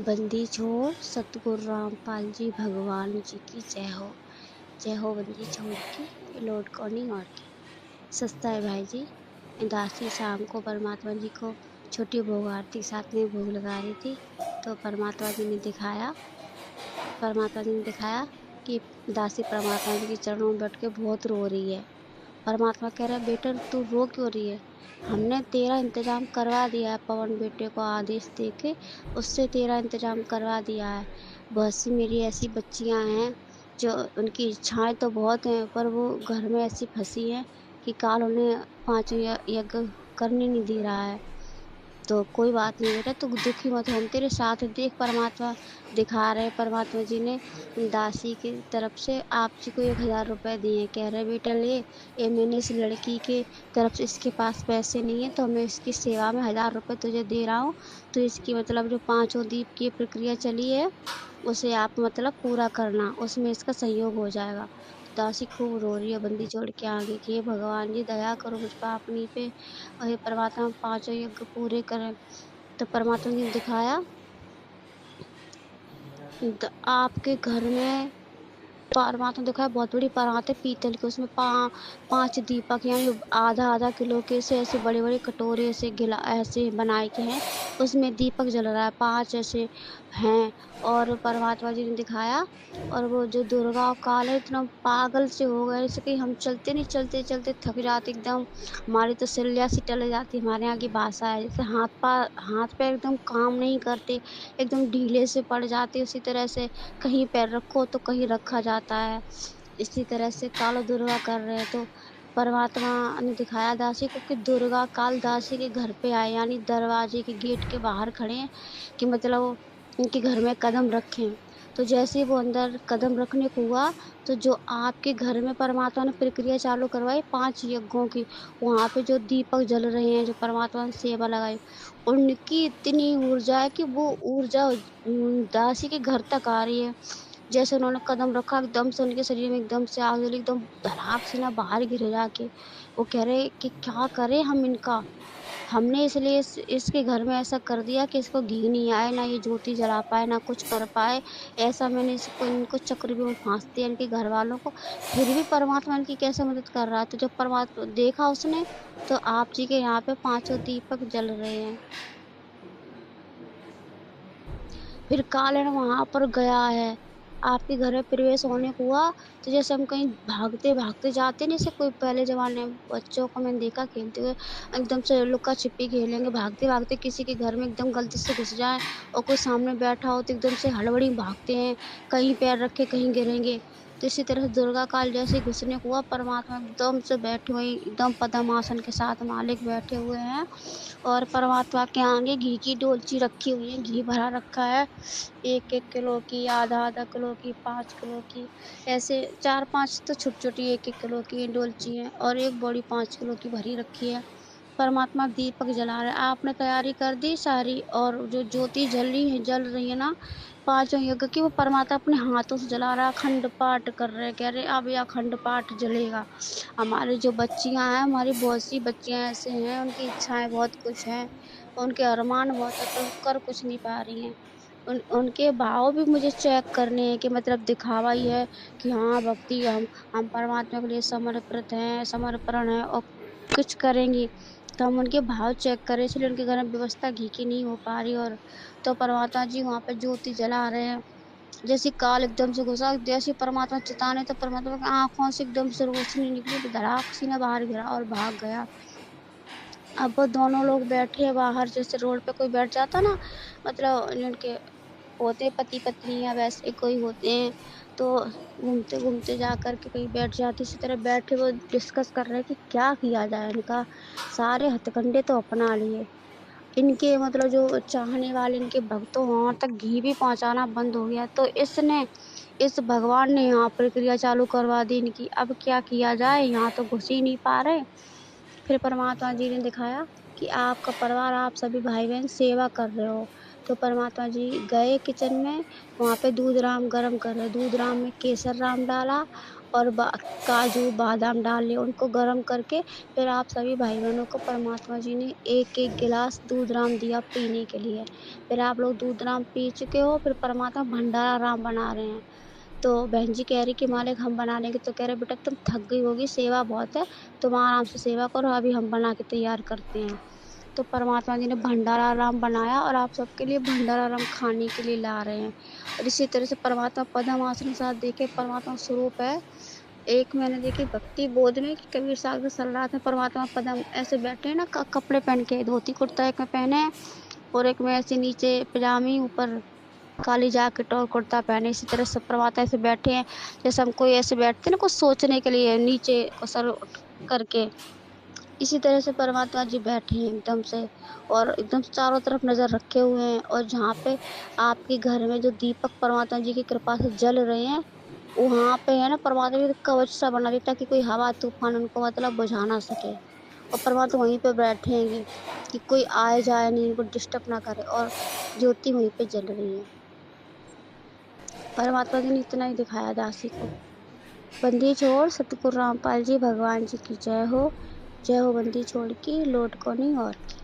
बंदी छोड़ सतगुरु रामपाल जी भगवान जी की जय हो बंदी छोड़ की लौट कौनी और की। सस्ता है भाई जी। दासी शाम को परमात्मा जी को छोटी भोग आरती साथ में भोग लगा रही थी, तो परमात्मा जी ने दिखाया कि दासी परमात्मा जी के चरणों में बैठ के बहुत रो रही है। परमात्मा कह रहा है, बेटा तू रो क्यों रही है? हमने तेरा इंतजाम करवा दिया है, पवन बेटे को आदेश दे के उससे तेरा इंतजाम करवा दिया है। बहुत सी मेरी ऐसी बच्चियां हैं जो उनकी इच्छाएं तो बहुत हैं, पर वो घर में ऐसी फंसी हैं कि काल उन्हें पांचों यज्ञ करने नहीं दे रहा है। तो कोई बात नहीं बेटा, तू दुखी मत हो, हम तेरे साथ हैं। देख परमात्मा दिखा रहे, परमात्मा जी ने दासी की तरफ से आप जी को 1000 रुपए दिए। कह रहे बेटा ले, ये मैंने इस लड़की के तरफ से, इसके पास पैसे नहीं है तो मैं इसकी सेवा में 1000 रुपए तुझे दे रहा हूँ। तो इसकी मतलब जो पांचों दीप की प्रक्रिया चली है उसे आप मतलब पूरा करना, उसमें इसका सहयोग हो जाएगा। तो दासी खूब रो रही है बंदी जोड़ के आगे कि हे भगवान जी दया करो मुझ पापनी पे, और हे परमात्मा पांचों यज्ञ पूरे करें। तो परमात्मा जी ने दिखाया, आपके घर में परमात्मा दिखाया बहुत बड़ी परात है पीतल की, उसमें 5 दीपक यानी आधा आधा किलो के ऐसे बड़े बड़े कटोरे ऐसे गिला ऐसे बनाए के हैं, उसमें दीपक जल रहा है, 5 ऐसे हैं। और परमात्मा जी ने दिखाया, और वो जो दुर्गा और काल है इतना पागल से हो गए जैसे कि हम चलते नहीं, चलते चलते थक जाते एकदम। हमारी तो सिल्लियाँ सी टल जाती, हमारे यहाँ की भाषा है, जैसे हाथ पैर एकदम काम नहीं करते, एकदम ढीले से पड़ जाते। उसी तरह से कहीं पैर रखो तो कहीं रखा जाता है। इसी तरह से काल दुर्गा कर रहे हैं। तो परमात्मा ने दिखाया दासी को कि दुर्गा काल दासी के घर पे आए, यानी दरवाजे के गेट के बाहर खड़े हैं कि मतलब वो उनके घर में कदम रखें। तो जैसे ही वो अंदर कदम रखने को हुआ, तो जो आपके घर में परमात्मा ने प्रक्रिया चालू करवाई 5 यज्ञों की, वहाँ पे जो दीपक जल रहे हैं, जो परमात्मा ने सेवा लगाई, उनकी इतनी ऊर्जा है कि वो ऊर्जा दासी के घर तक आ रही है। जैसे उन्होंने कदम रखा, एकदम से उनके शरीर में एकदम से आग जली, एकदम धड़ाक से ना बाहर गिरे जाके। वो कह रहे कि क्या करें हम इनका? हमने इसलिए इसके घर में ऐसा कर दिया कि इसको घी नहीं आए, ना ये ज्योति जला पाए, ना कुछ कर पाए। ऐसा मैंने इनको चक्रव्यूह में फांस दिया इनके घर वालों को। फिर भी परमात्मा इनकी कैसे मदद कर रहा है? तो जब परमात्मा देखा उसने, तो आप जी के यहाँ पे पांचों दीपक जल रहे हैं। फिर कालन वहाँ पर गया है। आपके घर में प्रवेश होने को हुआ, तो जैसे हम कहीं भागते-भागते जाते नहीं, जैसे कोई पहले ज़माने में बच्चों को मैंने देखा खेलते हुए, एकदम से लुका-छिपी खेलेंगे, भागते-भागते किसी के घर में एकदम गलती से घुस जाएँ और कोई सामने बैठा हो तो एकदम से हड़बड़ी में भागते हैं, कहीं पैर रख के कहीं गिरेंगे। तो इसी तरह से दुर्गा काल जैसे ही घुसने को हुआ, परमात्मा एकदम से बैठे हुए, एकदम पद्मासन के साथ मालिक बैठे हुए हैं, और परमात्मा के आगे घी की डोलची रखी हुई है, घी भरा रखा है। 1-1 किलो की, आधा-आधा किलो की, 5 किलो की, ऐसे 4-5 तो छोटी-छोटी 1-1 किलो की डोलची हैं, और एक बड़ी 5 किलो की भरी रखी है। परमात्मा दीपक जला रहे हैं। आपने तैयारी कर दी सारी, और जो ज्योति जल रही है ना पाँचों यज्ञ की, वो परमात्मा अपने हाथों से जला रहा है। अखंड पाठ कर रहे हैं, कह रहे अब ये अखंड पाठ जलेगा। हमारी जो बच्चियाँ हैं, हमारी बहुत सी बच्चियाँ ऐसे हैं, उनकी इच्छाएँ बहुत कुछ हैं, उनके अरमान बहुत है, पर वो कर कुछ नहीं पा रही हैं। उनके भाव भी मुझे चेक करने हैं कि मतलब दिखावा ही है कि हाँ भक्ति, हम परमात्मा के लिए समर्पित हैं, समर्पण है और कुछ करेंगी। तो हम उनके भाव चेक करें, इसलिए उनके घर में व्यवस्था घी की नहीं हो पा रही, और तो परमात्मा जी वहाँ पे ज्योति जला रहे हैं। जैसे काल एकदम से घुसा, जैसे परमात्मा चिताने, तो परमात्मा की आँखों से एकदम से रोशनी निकली, तो धड़ाक से ना बाहर गिरा और भाग गया। अब वो दोनों लोग बैठे हैं बाहर, जैसे रोड पे कोई बैठ जाता ना, मतलब जिनके होते हैं पति-पत्नी या वैसे कोई होते हैं, तो घूमते-घूमते जा कर के कहीं बैठ जाते, इसी तरह बैठे वो डिस्कस कर रहे हैं कि क्या किया जाए इनका। सारे हथकंडे तो अपना लिए। इनके मतलब जो चाहने वाले इनके भक्तों वहाँ तक घी भी पहुँचाना बंद हो गया। तो इस भगवान ने यहाँ प्रक्रिया चालू करवा दी इनकी। अब क्या किया जाए? यहाँ तो घुस ही नहीं पा रहे। फिर परमात्मा जी ने दिखाया कि आपका परिवार, आप सभी भाई-बहन सेवा कर रहे हो। तो परमात्मा जी गए किचन में, वहाँ पे दूध राम गरम कर रहे, दूध राम में केसर राम डाला, और काजू बादाम डाले, उनको गर्म करके फिर आप सभी भाई-बहनों को परमात्मा जी ने एक-एक गिलास दूध राम दिया पीने के लिए। फिर आप लोग दूध राम पी चुके हो, फिर परमात्मा भंडारा राम बना रहे हैं। तो बहन जी कह रही कि मालिक हम बना लेंगे, तो कह रहे बेटा तुम थक गई होगी, सेवा बहुत है, तुम आराम से सेवा करो, अभी हम बना के तैयार करते हैं। तो परमात्मा जी ने भंडारा राम बनाया और आप सबके लिए भंडारा राम खाने के लिए ला रहे हैं। और इसी तरह से परमात्मा पद्मासन के साथ देखिए परमात्मा स्वरूप है। एक मैंने देखी भक्ति बोध में कि कबीर साहब के सलरात में परमात्मा पदम ऐसे बैठे हैं ना, कपड़े पहन के, धोती कुर्ता एक में पहने हैं और एक में ऐसे नीचे पजामी, ऊपर काली जैकेट और कुर्ता पहने। इसी तरह से परमात्मा ऐसे बैठे हैं, जैसे हम कोई ऐसे बैठते हैं ना कुछ सोचने के लिए, नीचे को सर उठ करके। इसी तरह से परमात्मा जी बैठे हैं एकदम से, और एकदम चारों तरफ नज़र रखे हुए हैं। और जहाँ पे आपके घर में जो दीपक परमात्मा जी की कृपा से जल रहे हैं, वहाँ पे है ना परमात्मा जी कवच सा बना दिया, ताकि कोई हवा तूफान उनको मतलब बुझा ना सके। और परमात्मा वहीं पे बैठे हैं कि कोई आए जाए नहीं, उनको डिस्टर्ब ना करे, और ज्योति वहीं पे जल रही है। परमात्मा जी ने इतना ही दिखाया दासी को। बंदी छोड़ सतगुरु रामपाल जी भगवान जी की जय हो। जय हो बंदी छोड़ की, लौट को नहीं और की।